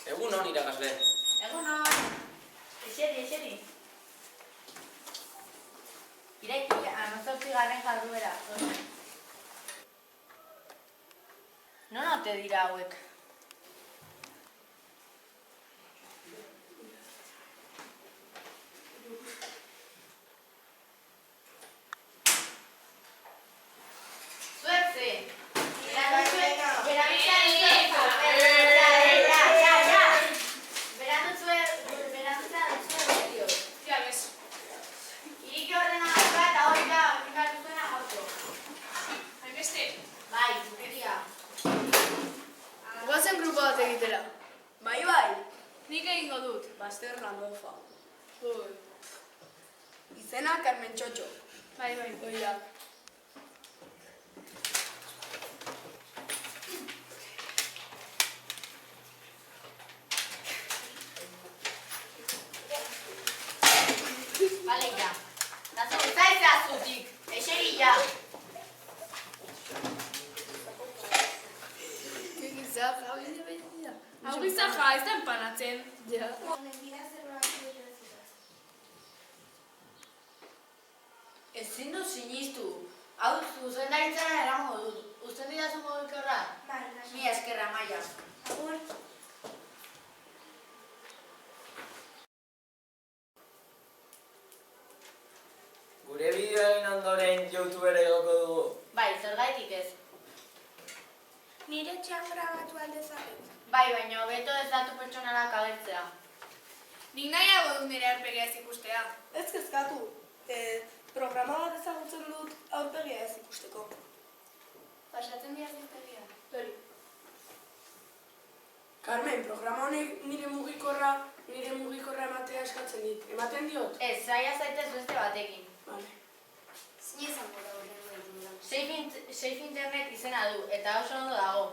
Egunon, irakasle. Egunon. Eseri. Iraiki 18. jarduera. Non ote dira hauek? Guazen grupo bat egitera. Bai. Nik egingo dut, Baster Landofa. Izena Carmen Txotxo. Bai. Oia. Bale, ja. Zaitzea zutik. Eseri, ja. Hau gizaja, ez da empanatzen. Ja. Ezin du sinistu. Hau zuzendaritzara eramango dut. Uzten didazu mugikorra? Bai. Mila eskerra, Maia. Gure bideoa egin ondoren YouTubera igoko dugu. Bai, zergaitik ez. Nire etxean grabatu aldezaret. Bai, baina hobeto ez datu pertsonalak agertzea. Nik nahiago dut nire aurpegia ez ikustea. Ez kezkatu. Programa bat ezagutzen dut aurpegia ez ikusteko. Pasatzen dira aurpegia. Lori. Carmen, programa honek nire mugikorra ematea eskatzen dit. Ematen diot? Ez, zaila zaitez beste batekin. Vale. Zine izango da horren. Safe Internet izena du, eta oso ondo dago.